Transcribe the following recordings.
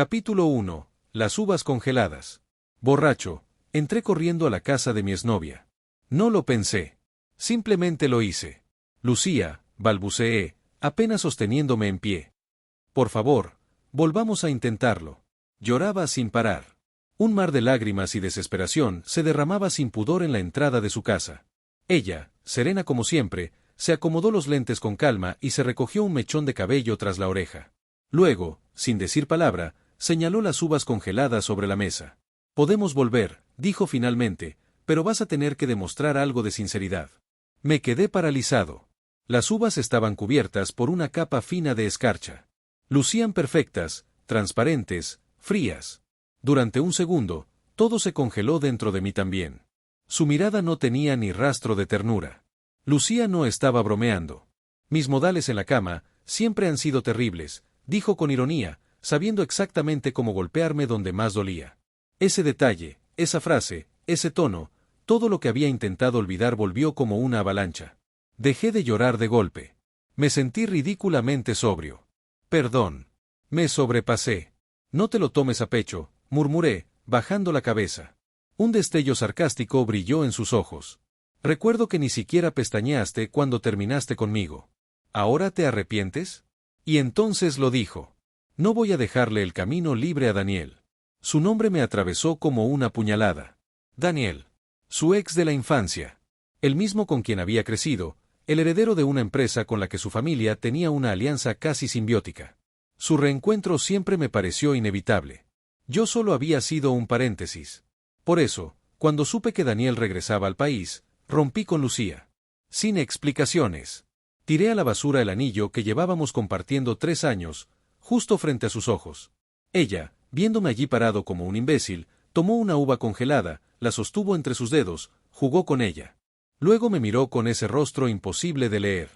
Capítulo 1. Las uvas congeladas. Borracho, entré corriendo a la casa de mi exnovia. No lo pensé. Simplemente lo hice. Lucía, balbuceé, apenas sosteniéndome en pie. Por favor, volvamos a intentarlo. Lloraba sin parar. Un mar de lágrimas y desesperación se derramaba sin pudor en la entrada de su casa. Ella, serena como siempre, se acomodó los lentes con calma y se recogió un mechón de cabello tras la oreja. Luego, sin decir palabra, señaló las uvas congeladas sobre la mesa. Podemos volver, dijo finalmente, pero vas a tener que demostrar algo de sinceridad. Me quedé paralizado. Las uvas estaban cubiertas por una capa fina de escarcha. Lucían perfectas, transparentes, frías. Durante un segundo, todo se congeló dentro de mí también. Su mirada no tenía ni rastro de ternura. Lucía no estaba bromeando. Mis modales en la cama siempre han sido terribles, dijo con ironía, sabiendo exactamente cómo golpearme donde más dolía. Ese detalle, esa frase, ese tono, todo lo que había intentado olvidar volvió como una avalancha. Dejé de llorar de golpe. Me sentí ridículamente sobrio. Perdón. Me sobrepasé. No te lo tomes a pecho, murmuré, bajando la cabeza. Un destello sarcástico brilló en sus ojos. Recuerdo que ni siquiera pestañeaste cuando terminaste conmigo. ¿Ahora te arrepientes? Y entonces lo dijo. No voy a dejarle el camino libre a Daniel. Su nombre me atravesó como una puñalada. Daniel. Su ex de la infancia. El mismo con quien había crecido, el heredero de una empresa con la que su familia tenía una alianza casi simbiótica. Su reencuentro siempre me pareció inevitable. Yo solo había sido un paréntesis. Por eso, cuando supe que Daniel regresaba al país, rompí con Lucía. Sin explicaciones. Tiré a la basura el anillo que llevábamos compartiendo 3 años, justo frente a sus ojos. Ella, viéndome allí parado como un imbécil, tomó una uva congelada, la sostuvo entre sus dedos, jugó con ella. Luego me miró con ese rostro imposible de leer.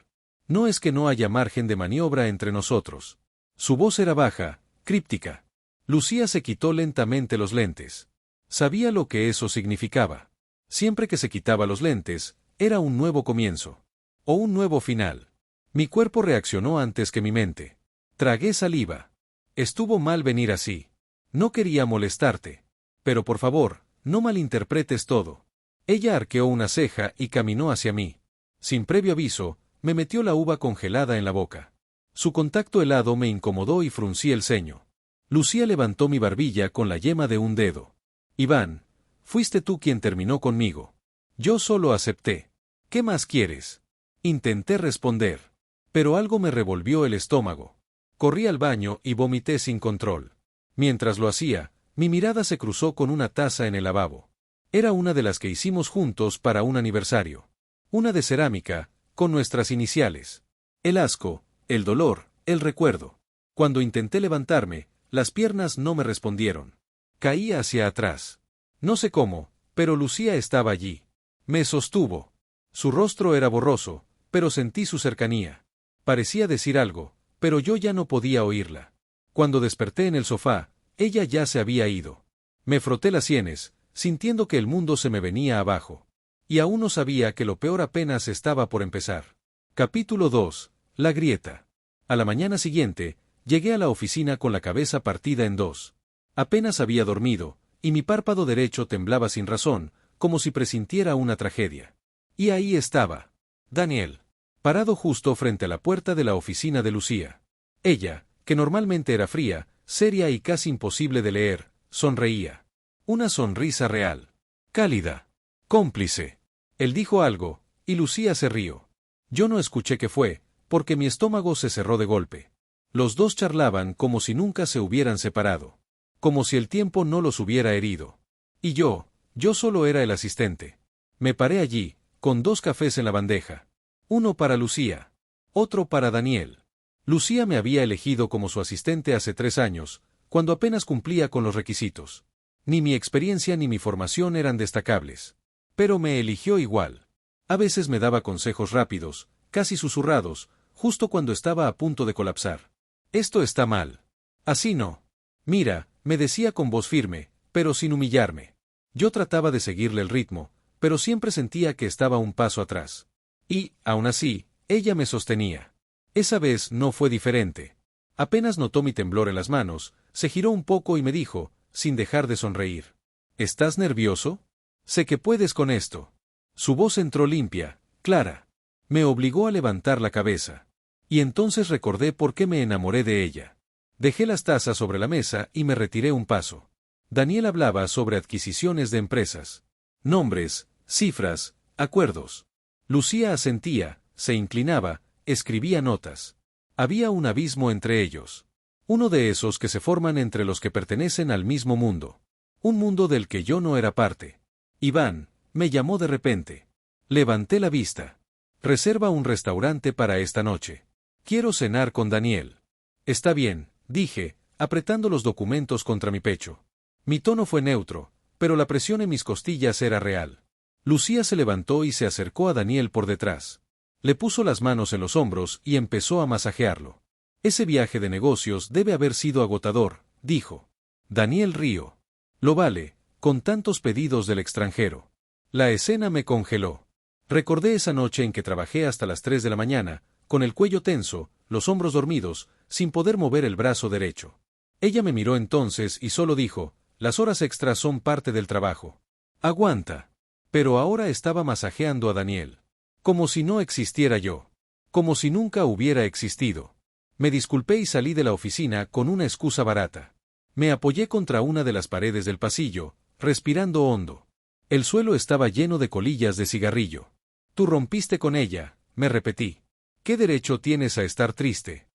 No es que no haya margen de maniobra entre nosotros. Su voz era baja, críptica. Lucía se quitó lentamente los lentes. Sabía lo que eso significaba. Siempre que se quitaba los lentes, era un nuevo comienzo. O un nuevo final. Mi cuerpo reaccionó antes que mi mente. Tragué saliva. Estuvo mal venir así. No quería molestarte. Pero por favor, no malinterpretes todo. Ella arqueó una ceja y caminó hacia mí. Sin previo aviso, me metió la uva congelada en la boca. Su contacto helado me incomodó y fruncí el ceño. Lucía levantó mi barbilla con la yema de un dedo. Iván, fuiste tú quien terminó conmigo. Yo solo acepté. ¿Qué más quieres? Intenté responder. Pero algo me revolvió el estómago. Corrí al baño y vomité sin control. Mientras lo hacía, mi mirada se cruzó con una taza en el lavabo. Era una de las que hicimos juntos para un aniversario. Una de cerámica, con nuestras iniciales. El asco, el dolor, el recuerdo. Cuando intenté levantarme, las piernas no me respondieron. Caí hacia atrás. No sé cómo, pero Lucía estaba allí. Me sostuvo. Su rostro era borroso, pero sentí su cercanía. Parecía decir algo, pero yo ya no podía oírla. Cuando desperté en el sofá, ella ya se había ido. Me froté las sienes, sintiendo que el mundo se me venía abajo. Y aún no sabía que lo peor apenas estaba por empezar. Capítulo 2. La grieta. A la mañana siguiente, llegué a la oficina con la cabeza partida en dos. Apenas había dormido, y mi párpado derecho temblaba sin razón, como si presintiera una tragedia. Y ahí estaba. Daniel. Parado justo frente a la puerta de la oficina de Lucía. Ella, que normalmente era fría, seria y casi imposible de leer, sonreía. Una sonrisa real. Cálida. Cómplice. Él dijo algo, y Lucía se rió. Yo no escuché qué fue, porque mi estómago se cerró de golpe. Los dos charlaban como si nunca se hubieran separado. Como si el tiempo no los hubiera herido. Y yo solo era el asistente. Me paré allí, con 2 cafés en la bandeja. Uno para Lucía. Otro para Daniel. Lucía me había elegido como su asistente hace 3 años, cuando apenas cumplía con los requisitos. Ni mi experiencia ni mi formación eran destacables. Pero me eligió igual. A veces me daba consejos rápidos, casi susurrados, justo cuando estaba a punto de colapsar. Esto está mal. Así no. Mira, me decía con voz firme, pero sin humillarme. Yo trataba de seguirle el ritmo, pero siempre sentía que estaba un paso atrás. Y, aún así, ella me sostenía. Esa vez no fue diferente. Apenas notó mi temblor en las manos, se giró un poco y me dijo, sin dejar de sonreír. ¿Estás nervioso? Sé que puedes con esto. Su voz entró limpia, clara. Me obligó a levantar la cabeza. Y entonces recordé por qué me enamoré de ella. Dejé las tazas sobre la mesa y me retiré un paso. Daniel hablaba sobre adquisiciones de empresas. Nombres, cifras, acuerdos. Lucía asentía, se inclinaba, escribía notas. Había un abismo entre ellos. Uno de esos que se forman entre los que pertenecen al mismo mundo. Un mundo del que yo no era parte. Iván, me llamó de repente. Levanté la vista. Reserva un restaurante para esta noche. Quiero cenar con Daniel. Está bien, dije, apretando los documentos contra mi pecho. Mi tono fue neutro, pero la presión en mis costillas era real. Lucía se levantó y se acercó a Daniel por detrás. Le puso las manos en los hombros y empezó a masajearlo. Ese viaje de negocios debe haber sido agotador, dijo. Daniel rió. Lo vale, con tantos pedidos del extranjero. La escena me congeló. Recordé esa noche en que trabajé hasta las 3 de la mañana, con el cuello tenso, los hombros dormidos, sin poder mover el brazo derecho. Ella me miró entonces y solo dijo, las horas extras son parte del trabajo. Aguanta. Pero ahora estaba masajeando a Daniel. Como si no existiera yo. Como si nunca hubiera existido. Me disculpé y salí de la oficina con una excusa barata. Me apoyé contra una de las paredes del pasillo, respirando hondo. El suelo estaba lleno de colillas de cigarrillo. Tú rompiste con ella, me repetí. ¿Qué derecho tienes a estar triste?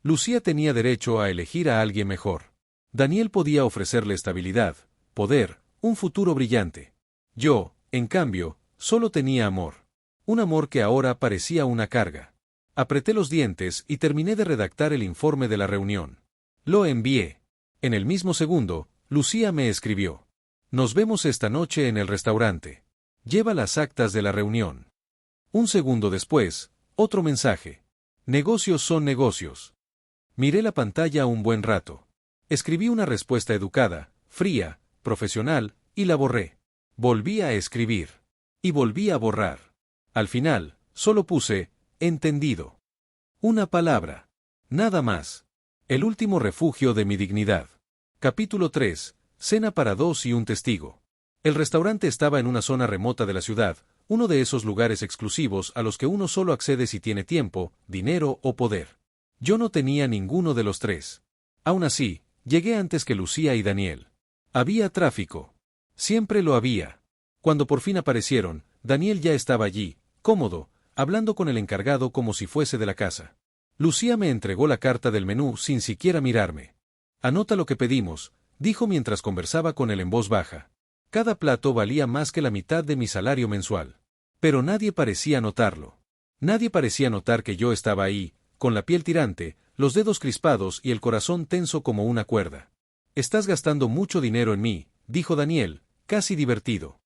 Lucía tenía derecho a elegir a alguien mejor. Daniel podía ofrecerle estabilidad, poder, un futuro brillante. Yo, en cambio, solo tenía amor. Un amor que ahora parecía una carga. Apreté los dientes y terminé de redactar el informe de la reunión. Lo envié. En el mismo segundo, Lucía me escribió. Nos vemos esta noche en el restaurante. Lleva las actas de la reunión. Un segundo después, otro mensaje. Negocios son negocios. Miré la pantalla un buen rato. Escribí una respuesta educada, fría, profesional, y la borré. Volví a escribir. Y volví a borrar. Al final, solo puse, entendido. Una palabra. Nada más. El último refugio de mi dignidad. Capítulo 3. Cena para 2 y un testigo. El restaurante estaba en una zona remota de la ciudad, uno de esos lugares exclusivos a los que uno solo accede si tiene tiempo, dinero o poder. Yo no tenía ninguno de los tres. Aún así, llegué antes que Lucía y Daniel. Había tráfico. Siempre lo había. Cuando por fin aparecieron, Daniel ya estaba allí, cómodo, hablando con el encargado como si fuese de la casa. Lucía me entregó la carta del menú sin siquiera mirarme. Anota lo que pedimos, dijo mientras conversaba con él en voz baja. Cada plato valía más que la mitad de mi salario mensual. Pero nadie parecía notarlo. Nadie parecía notar que yo estaba ahí, con la piel tirante, los dedos crispados y el corazón tenso como una cuerda. Estás gastando mucho dinero en mí, dijo Daniel, casi divertido.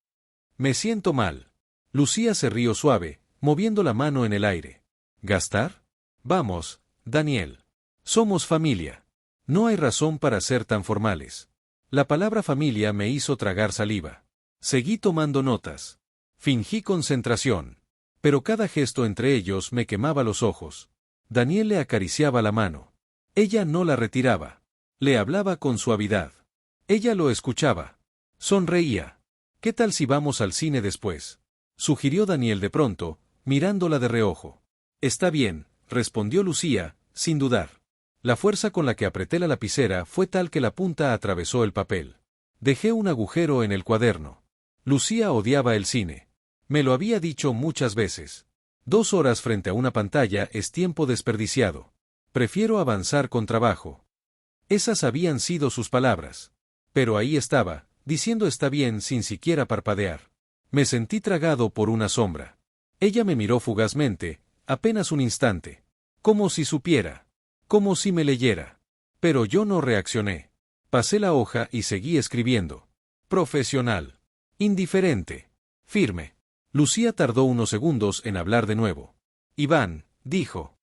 Me siento mal. Lucía se rió suave, moviendo la mano en el aire. ¿Gastar? Vamos, Daniel. Somos familia. No hay razón para ser tan formales. La palabra familia me hizo tragar saliva. Seguí tomando notas. Fingí concentración. Pero cada gesto entre ellos me quemaba los ojos. Daniel le acariciaba la mano. Ella no la retiraba. Le hablaba con suavidad. Ella lo escuchaba. Sonreía. ¿Qué tal si vamos al cine después? Sugirió Daniel de pronto, mirándola de reojo. Está bien, respondió Lucía, sin dudar. La fuerza con la que apreté la lapicera fue tal que la punta atravesó el papel. Dejé un agujero en el cuaderno. Lucía odiaba el cine. Me lo había dicho muchas veces. 2 horas frente a una pantalla es tiempo desperdiciado. Prefiero avanzar con trabajo. Esas habían sido sus palabras. Pero ahí estaba, diciendo está bien sin siquiera parpadear. Me sentí tragado por una sombra. Ella me miró fugazmente, apenas un instante. Como si supiera. Como si me leyera. Pero yo no reaccioné. Pasé la hoja y seguí escribiendo. Profesional. Indiferente. Firme. Lucía tardó unos segundos en hablar de nuevo. Iván, dijo.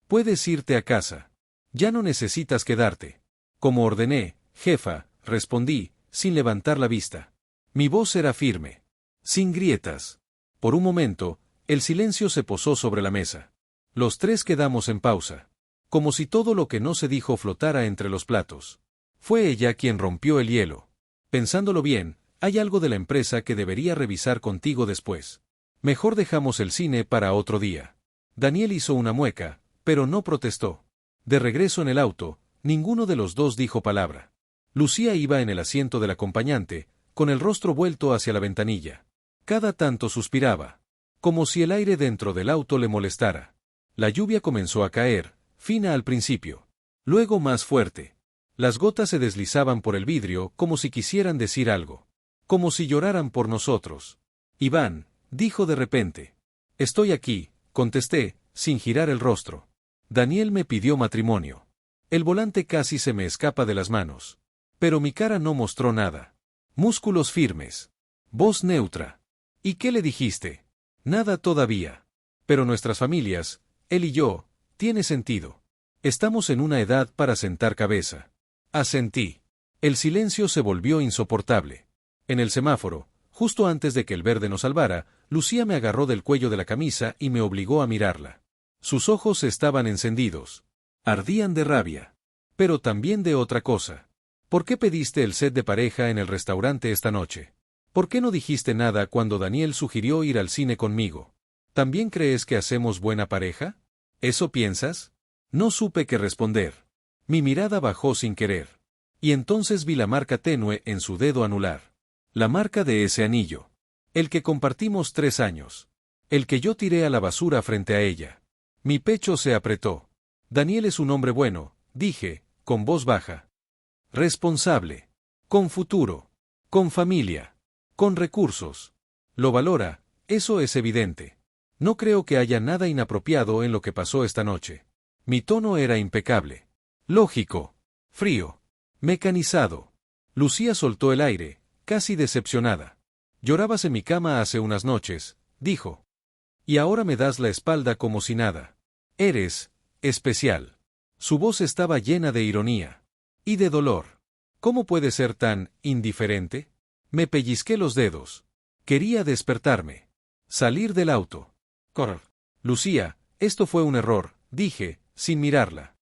Puedes irte a casa. Ya no necesitas quedarte. Como ordené, jefa, respondí, sin levantar la vista. Mi voz era firme. Sin grietas. Por un momento, el silencio se posó sobre la mesa. Los tres quedamos en pausa. como si todo lo que no se dijo flotara entre los platos. Fue ella quien rompió el hielo. Pensándolo bien, hay algo de la empresa que debería revisar contigo después. Mejor dejamos el cine para otro día. Daniel hizo una mueca, pero no protestó. De regreso en el auto, ninguno de los dos dijo palabra. Lucía iba en el asiento del acompañante, con el rostro vuelto hacia la ventanilla. Cada tanto suspiraba, como si el aire dentro del auto le molestara. La lluvia comenzó a caer, fina al principio. Luego más fuerte. Las gotas se deslizaban por el vidrio como si quisieran decir algo. Como si lloraran por nosotros. Iván, dijo de repente. Estoy aquí, contesté, sin girar el rostro. Daniel me pidió matrimonio. El volante casi se me escapa de las manos. Pero mi cara no mostró nada. Músculos firmes. Voz neutra. ¿Y qué le dijiste? Nada todavía. Pero nuestras familias, él y yo, tiene sentido. Estamos en una edad para sentar cabeza. Asentí. El silencio se volvió insoportable. En el semáforo, justo antes de que el verde nos salvara, Lucía me agarró del cuello de la camisa y me obligó a mirarla. Sus ojos estaban encendidos. Ardían de rabia. Pero también de otra cosa. ¿Por qué pediste el set de pareja en el restaurante esta noche? ¿Por qué no dijiste nada cuando Daniel sugirió ir al cine conmigo? ¿También crees que hacemos buena pareja? ¿Eso piensas? No supe qué responder. Mi mirada bajó sin querer. Y entonces vi la marca tenue en su dedo anular. La marca de ese anillo. El que compartimos 3 años. El que yo tiré a la basura frente a ella. Mi pecho se apretó. Daniel es un hombre bueno, dije, con voz baja. Responsable. Con futuro. Con familia. Con recursos. Lo valora, eso es evidente. No creo que haya nada inapropiado en lo que pasó esta noche. Mi tono era impecable. Lógico. Frío. Mecanizado. Lucía soltó el aire, casi decepcionada. Llorabas en mi cama hace unas noches, dijo. Y ahora me das la espalda como si nada. Eres especial. Su voz estaba llena de ironía. Y de dolor. ¿Cómo puede ser tan indiferente? Me pellizqué los dedos. Quería despertarme. Salir del auto. Correr. Lucía, esto fue un error, dije, sin mirarla.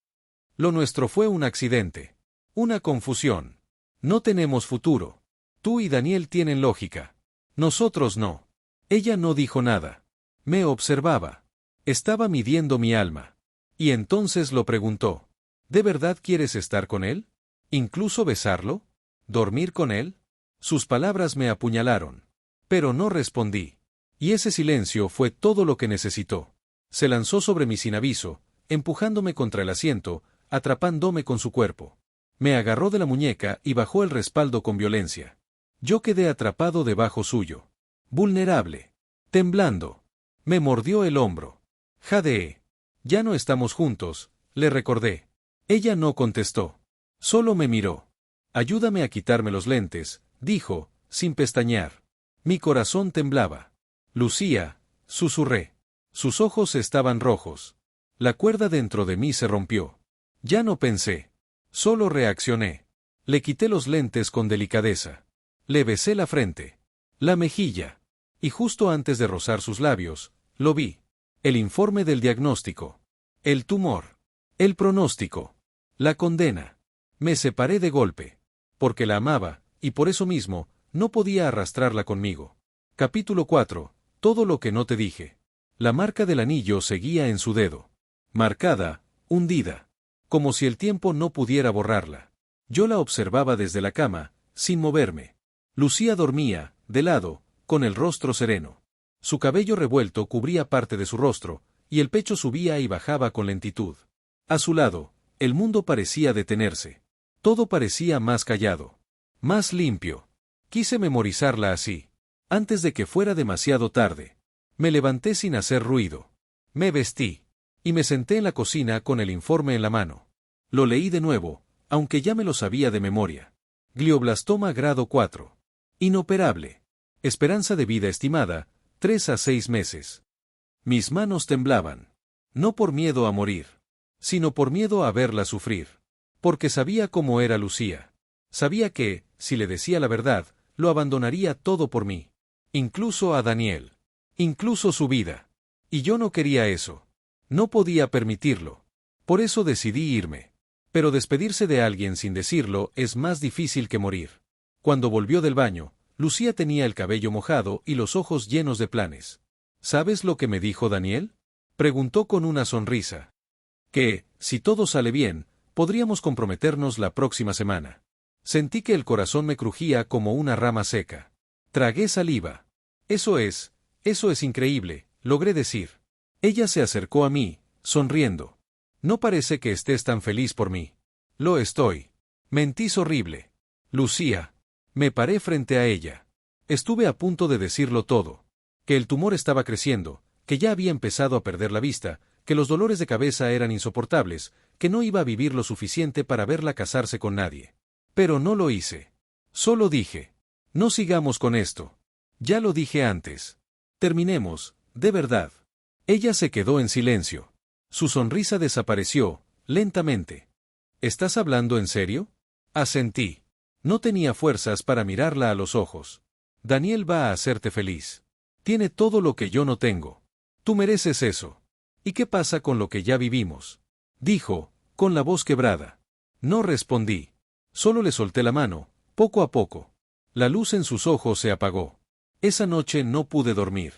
Lo nuestro fue un accidente. Una confusión. No tenemos futuro. Tú y Daniel tienen lógica. Nosotros no. Ella no dijo nada. Me observaba. Estaba midiendo mi alma. Y entonces lo preguntó. ¿De verdad quieres estar con él? ¿Incluso besarlo? ¿Dormir con él? Sus palabras me apuñalaron. Pero no respondí. Y ese silencio fue todo lo que necesitó. Se lanzó sobre mí sin aviso, empujándome contra el asiento, atrapándome con su cuerpo. Me agarró de la muñeca y bajó el respaldo con violencia. Yo quedé atrapado debajo suyo. Vulnerable. Temblando. Me mordió el hombro. Jadeé. Ya no estamos juntos, le recordé. Ella no contestó. Solo me miró. Ayúdame a quitarme los lentes, dijo, sin pestañear. Mi corazón temblaba. Lucía, susurré. Sus ojos estaban rojos. La cuerda dentro de mí se rompió. Ya no pensé. Solo reaccioné. Le quité los lentes con delicadeza. Le besé la frente. La mejilla. Y justo antes de rozar sus labios, lo vi. El informe del diagnóstico. El tumor. El pronóstico. La condena. Me separé de golpe. Porque la amaba, y por eso mismo, no podía arrastrarla conmigo. Capítulo 4. Todo lo que no te dije. La marca del anillo seguía en su dedo. Marcada, hundida. Como si el tiempo no pudiera borrarla. Yo la observaba desde la cama, sin moverme. Lucía dormía, de lado, con el rostro sereno. Su cabello revuelto cubría parte de su rostro, y el pecho subía y bajaba con lentitud. A su lado, el mundo parecía detenerse. Todo parecía más callado. Más limpio. Quise memorizarla así. Antes de que fuera demasiado tarde. Me levanté sin hacer ruido. Me vestí. Y me senté en la cocina con el informe en la mano. Lo leí de nuevo, aunque ya me lo sabía de memoria. Glioblastoma grado 4. Inoperable. Esperanza de vida estimada, 3 a 6 meses. Mis manos temblaban. No por miedo a morir, sino por miedo a verla sufrir. Porque sabía cómo era Lucía. Sabía que, si le decía la verdad, lo abandonaría todo por mí. Incluso a Daniel. Incluso su vida. Y yo no quería eso. No podía permitirlo. Por eso decidí irme. Pero despedirse de alguien sin decirlo es más difícil que morir. Cuando volvió del baño, Lucía tenía el cabello mojado y los ojos llenos de planes. ¿Sabes lo que me dijo Daniel? Preguntó con una sonrisa. Que, si todo sale bien, podríamos comprometernos la próxima semana. Sentí que el corazón me crujía como una rama seca. Tragué saliva. Eso es increíble, logré decir. Ella se acercó a mí, sonriendo. No parece que estés tan feliz por mí. Lo estoy. Mentís horrible. Lucía. Me paré frente a ella. Estuve a punto de decirlo todo. Que el tumor estaba creciendo, que ya había empezado a perder la vista, que los dolores de cabeza eran insoportables, que no iba a vivir lo suficiente para verla casarse con nadie. Pero no lo hice. Solo dije. No sigamos con esto. Ya lo dije antes. Terminemos, de verdad. Ella se quedó en silencio. Su sonrisa desapareció, lentamente. ¿Estás hablando en serio? Asentí. No tenía fuerzas para mirarla a los ojos. Daniel va a hacerte feliz. Tiene todo lo que yo no tengo. Tú mereces eso. ¿Y qué pasa con lo que ya vivimos? Dijo, con la voz quebrada. No respondí. Solo le solté la mano, poco a poco. La luz en sus ojos se apagó. Esa noche no pude dormir.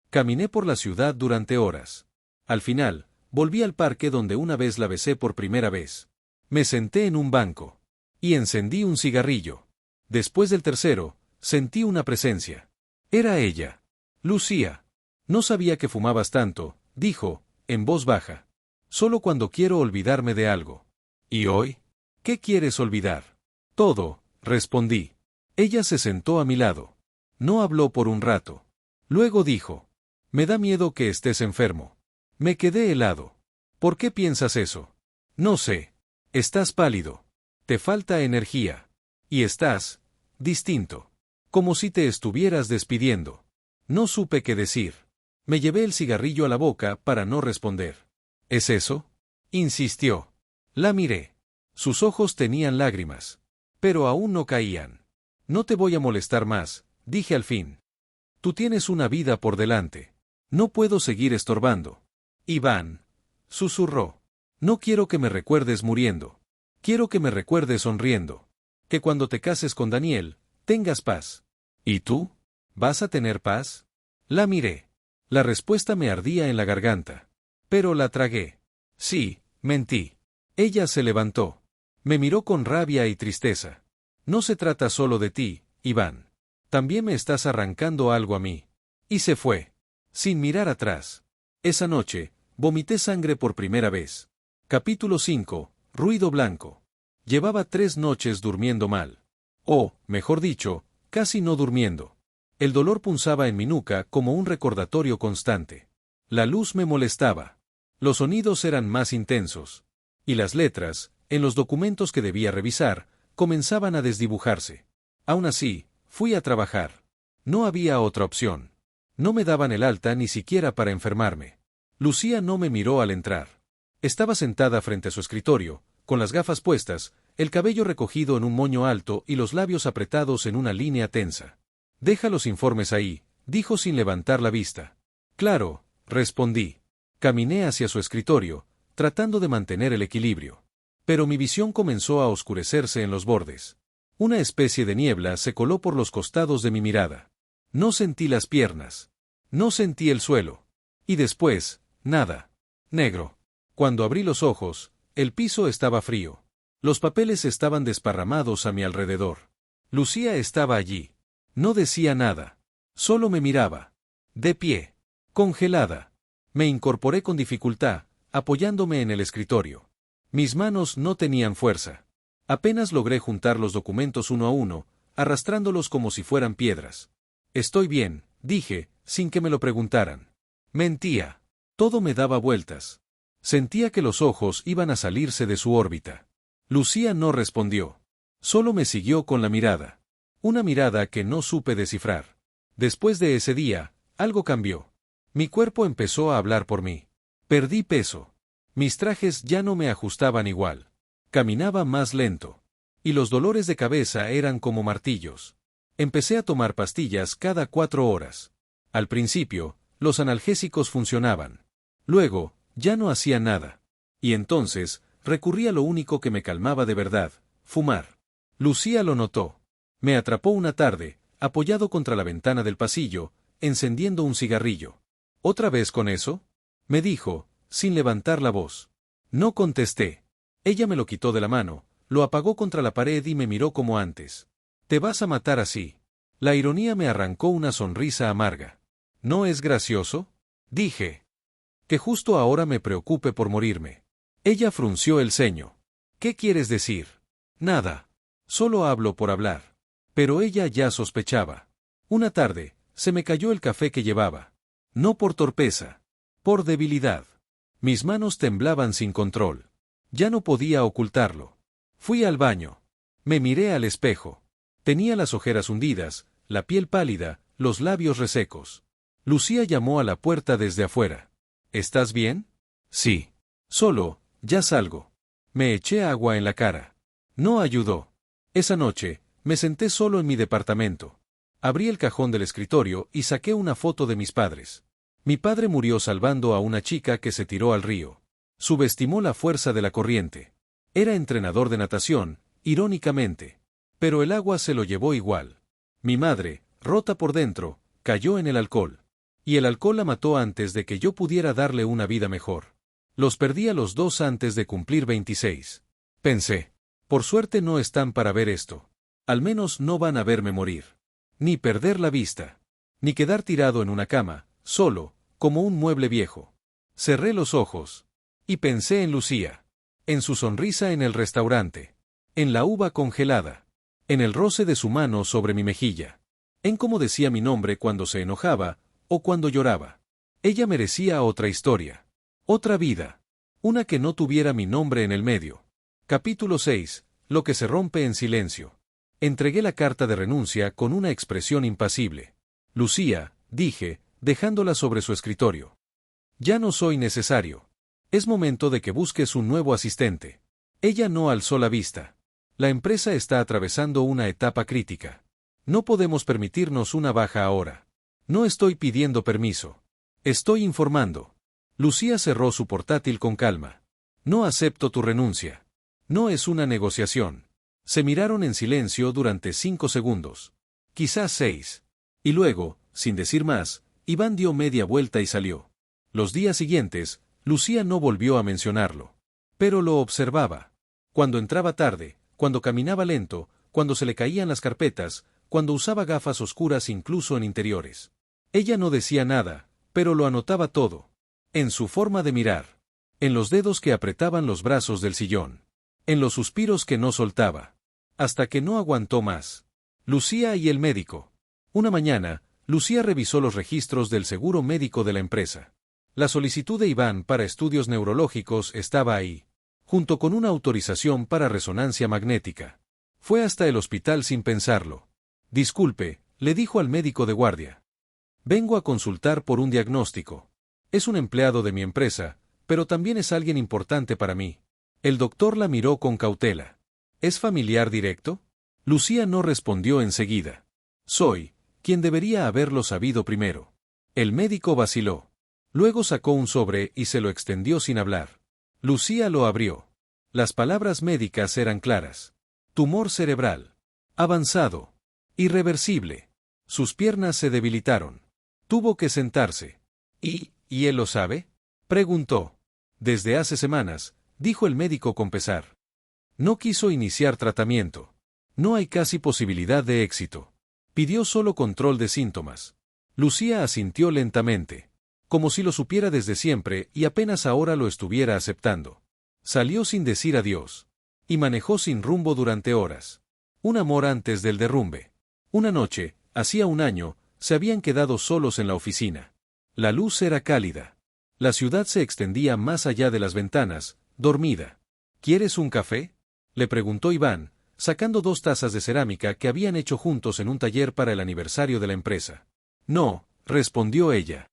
Caminé por la ciudad durante horas. Al final, volví al parque donde una vez la besé por primera vez. Me senté en un banco. Y encendí un cigarrillo. Después del tercero, sentí una presencia. Era ella. Lucía. No sabía que fumabas tanto, dijo, en voz baja. Solo cuando quiero olvidarme de algo. ¿Y hoy? ¿Qué quieres olvidar? Todo, respondí. Ella se sentó a mi lado. No habló por un rato. Luego dijo. Me da miedo que estés enfermo. Me quedé helado. ¿Por qué piensas eso? No sé. Estás pálido. Te falta energía. Y estás distinto. Como si te estuvieras despidiendo. No supe qué decir. Me llevé el cigarrillo a la boca para no responder. ¿Es eso? Insistió. La miré. Sus ojos tenían lágrimas. Pero aún no caían. No te voy a molestar más, dije al fin. Tú tienes una vida por delante. No puedo seguir estorbando. Iván. Susurró. No quiero que me recuerdes muriendo. Quiero que me recuerdes sonriendo. Que cuando te cases con Daniel, tengas paz. ¿Y tú? ¿Vas a tener paz? La miré. La respuesta me ardía en la garganta. Pero la tragué. Sí, mentí. Ella se levantó. Me miró con rabia y tristeza. No se trata solo de ti, Iván. También me estás arrancando algo a mí. Y se fue. Sin mirar atrás. Esa noche, vomité sangre por primera vez. Capítulo 5. Ruido blanco. Llevaba 3 noches durmiendo mal. O, mejor dicho, casi no durmiendo. El dolor punzaba en mi nuca como un recordatorio constante. La luz me molestaba. Los sonidos eran más intensos. Y las letras, en los documentos que debía revisar, comenzaban a desdibujarse. Aún así, fui a trabajar. No había otra opción. No me daban el alta ni siquiera para enfermarme. Lucía no me miró al entrar. Estaba sentada frente a su escritorio, con las gafas puestas, el cabello recogido en un moño alto y los labios apretados en una línea tensa. Deja los informes ahí, dijo sin levantar la vista. Claro, respondí. Caminé hacia su escritorio, tratando de mantener el equilibrio. Pero mi visión comenzó a oscurecerse en los bordes. Una especie de niebla se coló por los costados de mi mirada. No sentí las piernas. No sentí el suelo. Y después, nada. Negro. Cuando abrí los ojos, el piso estaba frío. Los papeles estaban desparramados a mi alrededor. Lucía estaba allí. No decía nada. Solo me miraba. De pie. Congelada. Me incorporé con dificultad, apoyándome en el escritorio. Mis manos no tenían fuerza. Apenas logré juntar los documentos uno a uno, arrastrándolos como si fueran piedras. Estoy bien, dije, sin que me lo preguntaran. Mentía. Todo me daba vueltas. Sentía que los ojos iban a salirse de su órbita. Lucía no respondió. Solo me siguió con la mirada. Una mirada que no supe descifrar. Después de ese día, algo cambió. Mi cuerpo empezó a hablar por mí. Perdí peso. Mis trajes ya no me ajustaban igual. Caminaba más lento. Y los dolores de cabeza eran como martillos. Empecé a tomar pastillas cada 4 horas. Al principio, los analgésicos funcionaban. Luego, ya no hacían nada. Y entonces, recurrí a lo único que me calmaba de verdad, fumar. Lucía lo notó. Me atrapó una tarde, apoyado contra la ventana del pasillo, encendiendo un cigarrillo. ¿Otra vez con eso?, me dijo, sin levantar la voz. No contesté. Ella me lo quitó de la mano, lo apagó contra la pared y me miró como antes. ¿Te vas a matar así? La ironía me arrancó una sonrisa amarga. ¿No es gracioso?, dije. Que justo ahora me preocupe por morirme. Ella frunció el ceño. ¿Qué quieres decir? Nada. Solo hablo por hablar. Pero ella ya sospechaba. Una tarde, se me cayó el café que llevaba. No por torpeza. Por debilidad. Mis manos temblaban sin control. Ya no podía ocultarlo. Fui al baño. Me miré al espejo. Tenía las ojeras hundidas, la piel pálida, los labios resecos. Lucía llamó a la puerta desde afuera. ¿Estás bien? Sí. Solo, ya salgo. Me eché agua en la cara. No ayudó. Esa noche, me senté solo en mi departamento. Abrí el cajón del escritorio y saqué una foto de mis padres. Mi padre murió salvando a una chica que se tiró al río. Subestimó la fuerza de la corriente. Era entrenador de natación, irónicamente. Pero el agua se lo llevó igual. Mi madre, rota por dentro, cayó en el alcohol. Y el alcohol la mató antes de que yo pudiera darle una vida mejor. Los perdí a los dos antes de cumplir 26. Pensé. Por suerte no están para ver esto. Al menos no van a verme morir. Ni perder la vista. Ni quedar tirado en una cama, solo, como un mueble viejo. Cerré los ojos. Y pensé en Lucía. En su sonrisa en el restaurante. En la uva congelada. En el roce de su mano sobre mi mejilla. En cómo decía mi nombre cuando se enojaba, o cuando lloraba. Ella merecía otra historia. Otra vida. Una que no tuviera mi nombre en el medio. Capítulo 6. Lo que se rompe en silencio. Entregué la carta de renuncia con una expresión impasible. Lucía, dije, dejándola sobre su escritorio. Ya no soy necesario. Es momento de que busques un nuevo asistente. Ella no alzó la vista. La empresa está atravesando una etapa crítica. No podemos permitirnos una baja ahora. No estoy pidiendo permiso. Estoy informando. Lucía cerró su portátil con calma. No acepto tu renuncia. No es una negociación. Se miraron en silencio durante 5 segundos. Quizás 6. Y luego, sin decir más, Iván dio media vuelta y salió. Los días siguientes, Lucía no volvió a mencionarlo. Pero lo observaba. Cuando entraba tarde, cuando caminaba lento, cuando se le caían las carpetas, cuando usaba gafas oscuras incluso en interiores. Ella no decía nada, pero lo anotaba todo. En su forma de mirar. En los dedos que apretaban los brazos del sillón. En los suspiros que no soltaba. Hasta que no aguantó más. Lucía y el médico. Una mañana, Lucía revisó los registros del seguro médico de la empresa. La solicitud de Iván para estudios neurológicos estaba ahí, junto con una autorización para resonancia magnética. Fue hasta el hospital sin pensarlo. Disculpe, le dijo al médico de guardia. Vengo a consultar por un diagnóstico. Es un empleado de mi empresa, pero también es alguien importante para mí. El doctor la miró con cautela. ¿Es familiar directo? Lucía no respondió enseguida. Soy, quien debería haberlo sabido primero. El médico vaciló. Luego sacó un sobre y se lo extendió sin hablar. Lucía lo abrió. Las palabras médicas eran claras. Tumor cerebral. Avanzado. Irreversible. Sus piernas se debilitaron. Tuvo que sentarse. ¿Y él lo sabe?, preguntó. Desde hace semanas, dijo el médico con pesar. No quiso iniciar tratamiento. No hay casi posibilidad de éxito. Pidió solo control de síntomas. Lucía asintió lentamente. Como si lo supiera desde siempre y apenas ahora lo estuviera aceptando. Salió sin decir adiós. Y manejó sin rumbo durante horas. Un amor antes del derrumbe. Una noche, hacía un año, se habían quedado solos en la oficina. La luz era cálida. La ciudad se extendía más allá de las ventanas, dormida. ¿Quieres un café?, le preguntó Iván, sacando 2 tazas de cerámica que habían hecho juntos en un taller para el aniversario de la empresa. No, respondió ella.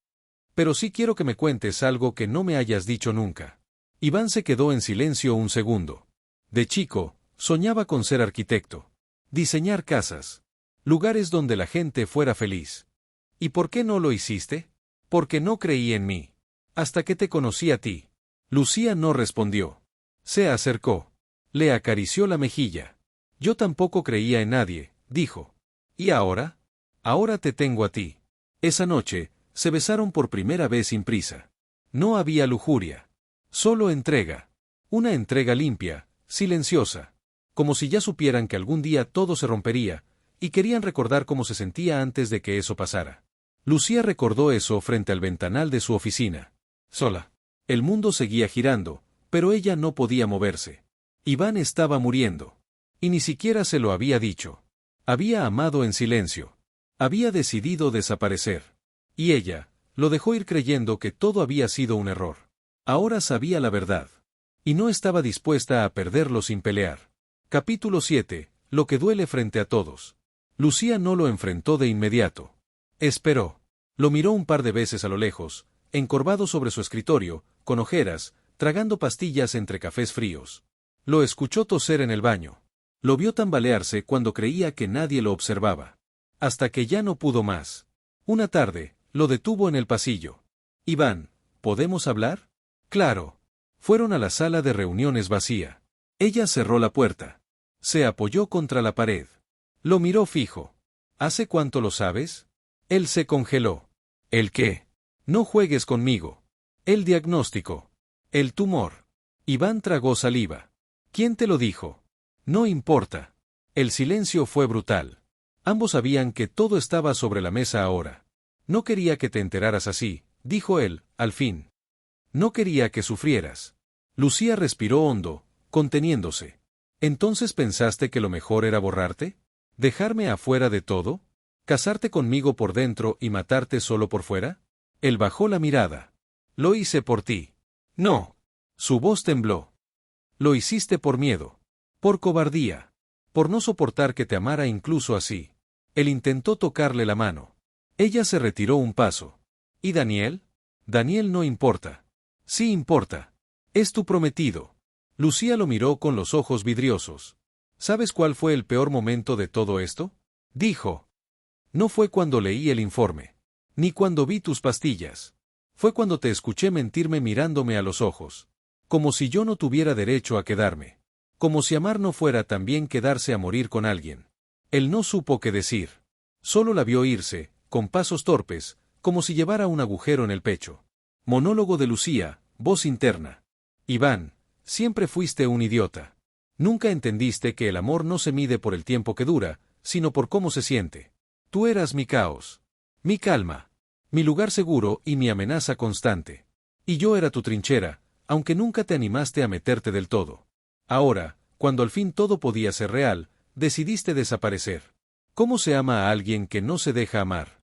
Pero sí quiero que me cuentes algo que no me hayas dicho nunca. Iván se quedó en silencio un segundo. De chico, soñaba con ser arquitecto. Diseñar casas. Lugares donde la gente fuera feliz. ¿Y por qué no lo hiciste? Porque no creí en mí. Hasta que te conocí a ti. Lucía no respondió. Se acercó. Le acarició la mejilla. Yo tampoco creía en nadie, dijo. ¿Y ahora? Ahora te tengo a ti. Esa noche, se besaron por primera vez sin prisa. No había lujuria. Solo entrega. Una entrega limpia, silenciosa. Como si ya supieran que algún día todo se rompería, y querían recordar cómo se sentía antes de que eso pasara. Lucía recordó eso frente al ventanal de su oficina. Sola. El mundo seguía girando, pero ella no podía moverse. Iván estaba muriendo. Y ni siquiera se lo había dicho. Había amado en silencio. Había decidido desaparecer. Y ella, lo dejó ir creyendo que todo había sido un error. Ahora sabía la verdad. Y no estaba dispuesta a perderlo sin pelear. Capítulo 7. Lo que duele frente a todos. Lucía no lo enfrentó de inmediato. Esperó. Lo miró un par de veces a lo lejos, encorvado sobre su escritorio, con ojeras, tragando pastillas entre cafés fríos. Lo escuchó toser en el baño. Lo vio tambalearse cuando creía que nadie lo observaba. Hasta que ya no pudo más. Una tarde, lo detuvo en el pasillo. Iván, ¿podemos hablar? Claro. Fueron a la sala de reuniones vacía. Ella cerró la puerta. Se apoyó contra la pared. Lo miró fijo. ¿Hace cuánto lo sabes? Él se congeló. ¿El qué? No juegues conmigo. El diagnóstico. El tumor. Iván tragó saliva. ¿Quién te lo dijo? No importa. El silencio fue brutal. Ambos sabían que todo estaba sobre la mesa ahora. No quería que te enteraras así, dijo él, al fin. No quería que sufrieras. Lucía respiró hondo, conteniéndose. ¿Entonces pensaste que lo mejor era borrarte? ¿Dejarme afuera de todo? ¿Casarte conmigo por dentro y matarte solo por fuera? Él bajó la mirada. Lo hice por ti. No. Su voz tembló. Lo hiciste por miedo. Por cobardía. Por no soportar que te amara incluso así. Él intentó tocarle la mano. Ella se retiró un paso. ¿Y Daniel? Daniel no importa. Sí importa. Es tu prometido. Lucía lo miró con los ojos vidriosos. ¿Sabes cuál fue el peor momento de todo esto? Dijo. No fue cuando leí el informe. Ni cuando vi tus pastillas. Fue cuando te escuché mentirme mirándome a los ojos. Como si yo no tuviera derecho a quedarme. Como si amar no fuera también quedarse a morir con alguien. Él no supo qué decir. Solo la vio irse, con pasos torpes, como si llevara un agujero en el pecho. Monólogo de Lucía, voz interna. Iván, siempre fuiste un idiota. Nunca entendiste que el amor no se mide por el tiempo que dura, sino por cómo se siente. Tú eras mi caos. Mi calma. Mi lugar seguro y mi amenaza constante. Y yo era tu trinchera, aunque nunca te animaste a meterte del todo. Ahora, cuando al fin todo podía ser real, decidiste desaparecer. ¿Cómo se ama a alguien que no se deja amar?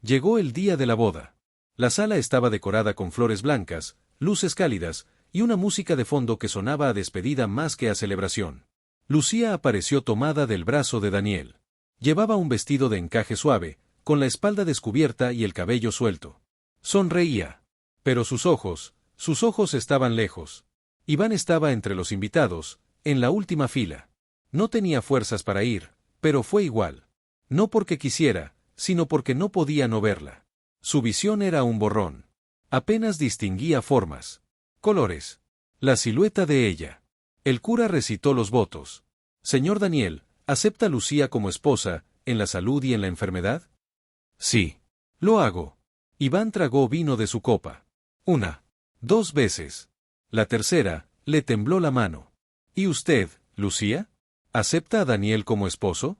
Llegó el día de la boda. La sala estaba decorada con flores blancas, luces cálidas, y una música de fondo que sonaba a despedida más que a celebración. Lucía apareció tomada del brazo de Daniel. Llevaba un vestido de encaje suave, con la espalda descubierta y el cabello suelto. Sonreía. Pero sus ojos estaban lejos. Iván estaba entre los invitados, en la última fila. No tenía fuerzas para ir, pero fue igual. No porque quisiera, sino porque no podía no verla. Su visión era un borrón. Apenas distinguía formas, colores, la silueta de ella. El cura recitó los votos. Señor Daniel, ¿acepta a Lucía como esposa, en la salud y en la enfermedad? Sí. Lo hago. Iván tragó vino de su copa. 1, 2 veces. La tercera, le tembló la mano. ¿Y usted, Lucía? ¿Acepta a Daniel como esposo?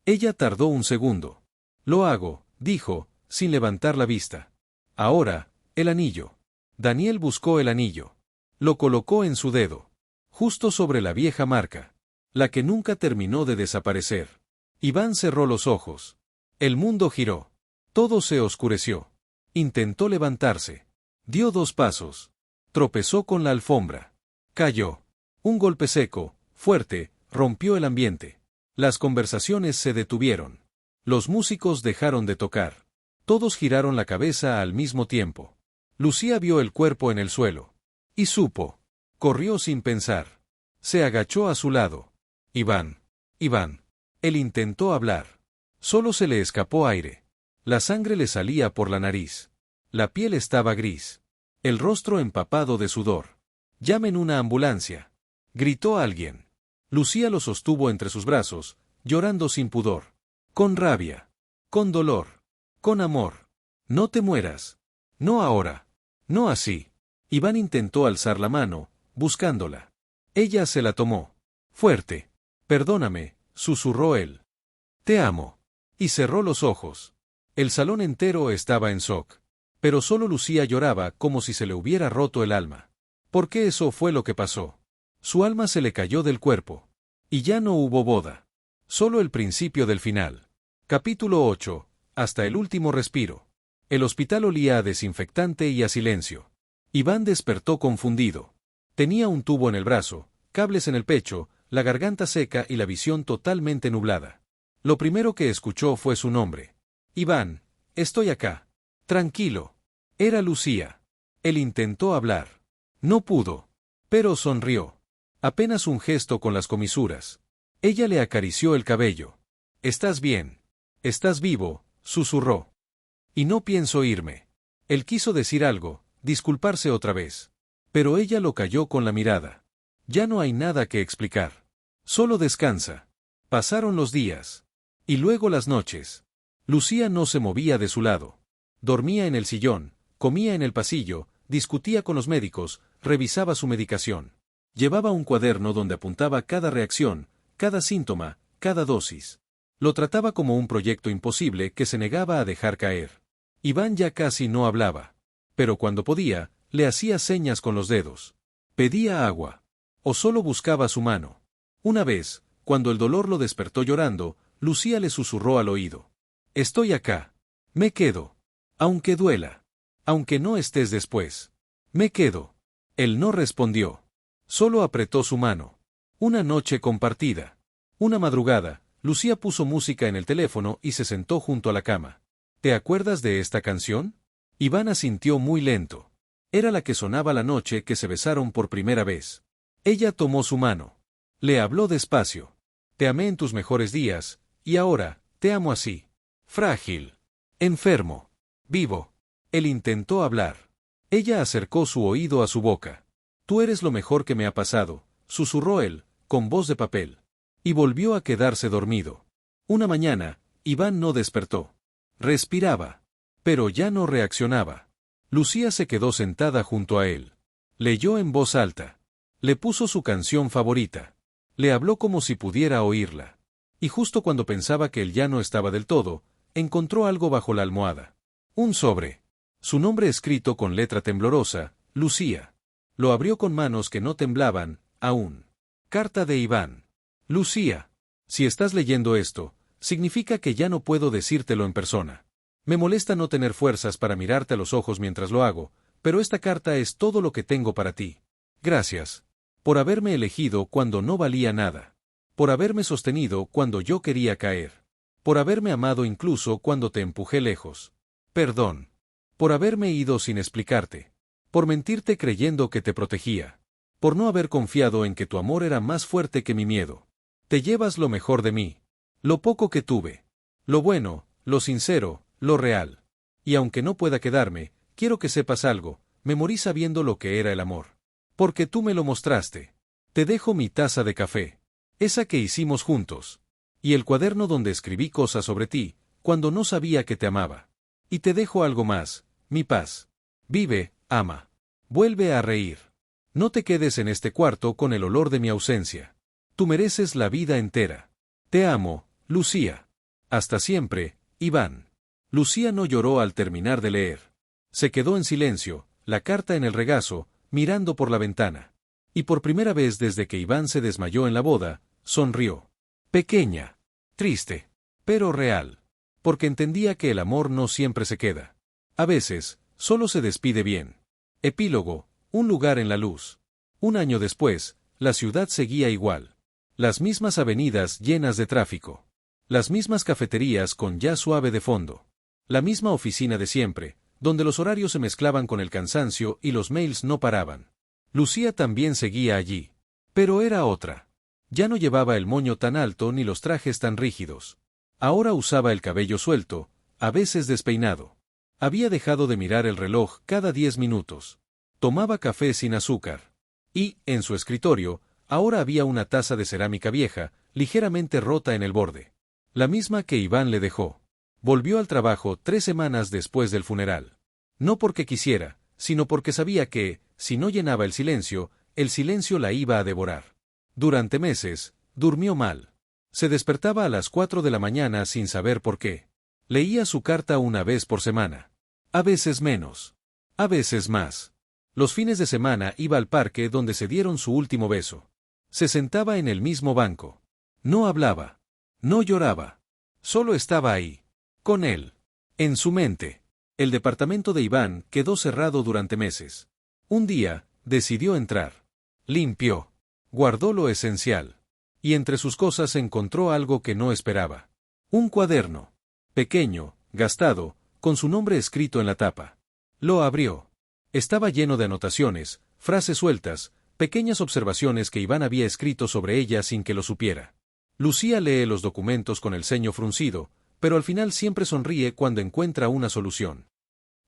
Ella tardó un segundo. Lo hago, dijo, sin levantar la vista. Ahora, el anillo. Daniel buscó el anillo. Lo colocó en su dedo. Justo sobre la vieja marca. La que nunca terminó de desaparecer. Iván cerró los ojos. El mundo giró. Todo se oscureció. Intentó levantarse. Dio 2 pasos. Tropezó con la alfombra. Cayó. Un golpe seco, fuerte, rompió el ambiente. Las conversaciones se detuvieron. Los músicos dejaron de tocar. Todos giraron la cabeza al mismo tiempo. Lucía vio el cuerpo en el suelo. Y supo. Corrió sin pensar. Se agachó a su lado. Iván. Iván. Él intentó hablar. Solo se le escapó aire. La sangre le salía por la nariz. La piel estaba gris. el rostro empapado de sudor. «Llamen una ambulancia», gritó alguien. Lucía lo sostuvo entre sus brazos, llorando sin pudor. Con rabia. Con dolor. Con amor. «No te mueras. No ahora. No así». Iván intentó alzar la mano, buscándola. Ella se la tomó. Fuerte. «Perdóname», susurró él. «Te amo». Y cerró los ojos. El salón entero estaba en shock. Pero solo Lucía lloraba como si se le hubiera roto el alma. Porque eso fue lo que pasó. Su alma se le cayó del cuerpo. Y ya no hubo boda. Solo el principio del final. Capítulo 8. Hasta el último respiro. El hospital olía a desinfectante y a silencio. Iván despertó confundido. Tenía un tubo en el brazo, cables en el pecho, la garganta seca y la visión totalmente nublada. Lo primero que escuchó fue su nombre. «Iván, estoy acá». «Tranquilo». Era Lucía. Él intentó hablar. No pudo. Pero sonrió. Apenas un gesto con las comisuras. Ella le acarició el cabello. «Estás bien. Estás vivo», susurró. «Y no pienso irme». Él quiso decir algo, disculparse otra vez. Pero ella lo calló con la mirada. «Ya no hay nada que explicar. Solo descansa». Pasaron los días. Y luego las noches. Lucía no se movía de su lado. Dormía en el sillón, comía en el pasillo, discutía con los médicos, revisaba su medicación. Llevaba un cuaderno donde apuntaba cada reacción, cada síntoma, cada dosis. Lo trataba como un proyecto imposible que se negaba a dejar caer. Iván ya casi no hablaba. Pero cuando podía, le hacía señas con los dedos. Pedía agua. O solo buscaba su mano. Una vez, cuando el dolor lo despertó llorando, Lucía le susurró al oído. «Estoy acá. Me quedo. Aunque duela. Aunque no estés después. Me quedo». Él no respondió. Solo apretó su mano. Una noche compartida. Una madrugada, Lucía puso música en el teléfono y se sentó junto a la cama. «¿Te acuerdas de esta canción?» Iván asintió muy lento. Era la que sonaba la noche que se besaron por primera vez. Ella tomó su mano. Le habló despacio. «Te amé en tus mejores días, y ahora, te amo así. Frágil. Enfermo. Vivo». Él intentó hablar. Ella acercó su oído a su boca. «Tú eres lo mejor que me ha pasado», susurró él, con voz de papel. Y volvió a quedarse dormido. Una mañana, Iván no despertó. Respiraba. Pero ya no reaccionaba. Lucía se quedó sentada junto a él. Leyó en voz alta. Le puso su canción favorita. Le habló como si pudiera oírla. Y justo cuando pensaba que él ya no estaba del todo, encontró algo bajo la almohada. Un sobre. Su nombre escrito con letra temblorosa, Lucía. Lo abrió con manos que no temblaban, aún. Carta de Iván. «Lucía, si estás leyendo esto, significa que ya no puedo decírtelo en persona. Me molesta no tener fuerzas para mirarte a los ojos mientras lo hago, pero esta carta es todo lo que tengo para ti. Gracias. Por haberme elegido cuando no valía nada. Por haberme sostenido cuando yo quería caer. Por haberme amado incluso cuando te empujé lejos. Perdón. Por haberme ido sin explicarte. Por mentirte creyendo que te protegía. Por no haber confiado en que tu amor era más fuerte que mi miedo. Te llevas lo mejor de mí. Lo poco que tuve. Lo bueno, lo sincero, lo real. Y aunque no pueda quedarme, quiero que sepas algo, me morí sabiendo lo que era el amor. Porque tú me lo mostraste. Te dejo mi taza de café. Esa que hicimos juntos. Y el cuaderno donde escribí cosas sobre ti, cuando no sabía que te amaba. Y te dejo algo más, mi paz. Vive, ama. Vuelve a reír. No te quedes en este cuarto con el olor de mi ausencia. Tú mereces la vida entera. Te amo, Lucía. Hasta siempre, Iván». Lucía no lloró al terminar de leer. Se quedó en silencio, la carta en el regazo, mirando por la ventana. Y por primera vez desde que Iván se desmayó en la boda, sonrió. Pequeña. Triste. Pero real. Porque entendía que el amor no siempre se queda. A veces, solo se despide bien. Epílogo. Un lugar en la luz. Un año después, la ciudad seguía igual. Las mismas avenidas llenas de tráfico. Las mismas cafeterías con jazz suave de fondo. La misma oficina de siempre, donde los horarios se mezclaban con el cansancio y los mails no paraban. Lucía también seguía allí. Pero era otra. Ya no llevaba el moño tan alto ni los trajes tan rígidos. Ahora usaba el cabello suelto, a veces despeinado. Había dejado de mirar el reloj cada 10 minutos. Tomaba café sin azúcar. Y, en su escritorio, ahora había una taza de cerámica vieja, ligeramente rota en el borde. La misma que Iván le dejó. Volvió al trabajo 3 semanas después del funeral. No porque quisiera, sino porque sabía que, si no llenaba el silencio la iba a devorar. Durante meses, durmió mal. Se despertaba a las 4 de la mañana sin saber por qué. Leía su carta una vez por semana. A veces menos. A veces más. Los fines de semana iba al parque donde se dieron su último beso. Se sentaba en el mismo banco. No hablaba. No lloraba. Solo estaba ahí. Con él. En su mente. El departamento de Iván quedó cerrado durante meses. Un día, decidió entrar. Limpió. Guardó lo esencial. Y entre sus cosas encontró algo que no esperaba. Un cuaderno. Pequeño, gastado, con su nombre escrito en la tapa. Lo abrió. Estaba lleno de anotaciones, frases sueltas, pequeñas observaciones que Iván había escrito sobre ella sin que lo supiera. Lucía lee los documentos con el ceño fruncido, pero al final siempre sonríe cuando encuentra una solución.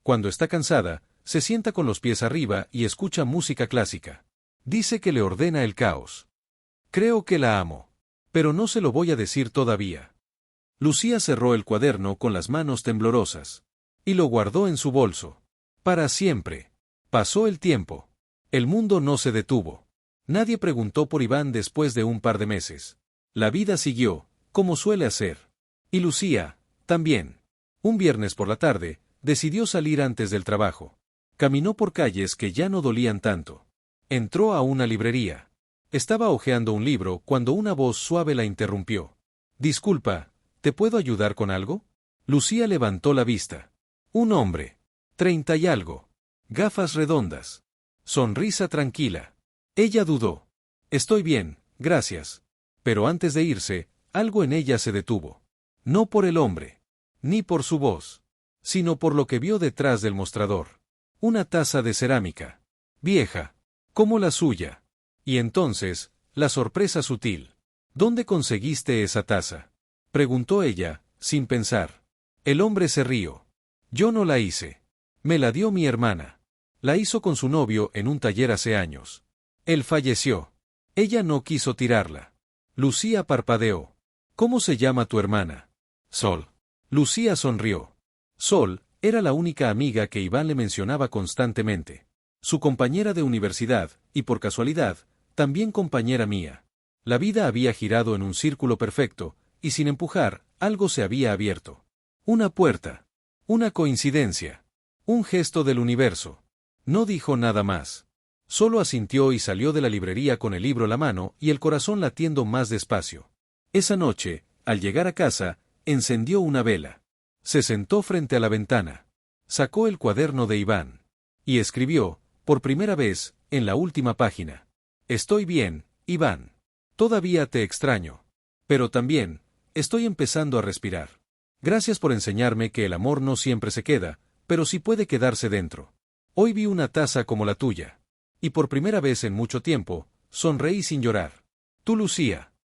Cuando está cansada, se sienta con los pies arriba y escucha música clásica. Dice que le ordena el caos. Creo que la amo. Pero no se lo voy a decir todavía. Lucía cerró el cuaderno con las manos temblorosas. Y lo guardó en su bolso. Para siempre. Pasó el tiempo. El mundo no se detuvo. Nadie preguntó por Iván después de un par de meses. La vida siguió, como suele hacer. Y Lucía, también. Un viernes por la tarde, decidió salir antes del trabajo. Caminó por calles que ya no dolían tanto. Entró a una librería. Estaba hojeando un libro cuando una voz suave la interrumpió. Disculpa, ¿te puedo ayudar con algo? Lucía levantó la vista. Un hombre. 30 y algo. Gafas redondas. Sonrisa tranquila. Ella dudó. Estoy bien, gracias. Pero antes de irse, algo en ella se detuvo. No por el hombre. Ni por su voz. Sino por lo que vio detrás del mostrador. Una taza de cerámica. Vieja. Como la suya. Y entonces, la sorpresa sutil. ¿Dónde conseguiste esa taza? Preguntó ella, sin pensar. El hombre se rió. Yo no la hice. Me la dio mi hermana. La hizo con su novio en un taller hace años. Él falleció. Ella no quiso tirarla. Lucía parpadeó. ¿Cómo se llama tu hermana? Sol. Lucía sonrió. Sol era la única amiga que Iván le mencionaba constantemente. Su compañera de universidad, y por casualidad, también compañera mía. La vida había girado en un círculo perfecto, y sin empujar, algo se había abierto. Una puerta. Una coincidencia. Un gesto del universo. No dijo nada más. Solo asintió y salió de la librería con el libro en la mano y el corazón latiendo más despacio. Esa noche, al llegar a casa, encendió una vela. Se sentó frente a la ventana. Sacó el cuaderno de Iván. Y escribió, por primera vez, en la última página. Estoy bien, Iván. Todavía te extraño. Pero también, estoy empezando a respirar. Gracias por enseñarme que el amor no siempre se queda, pero sí puede quedarse dentro. Hoy vi una taza como la tuya. Y por primera vez en mucho tiempo, sonreí sin llorar. Tú, Lucía.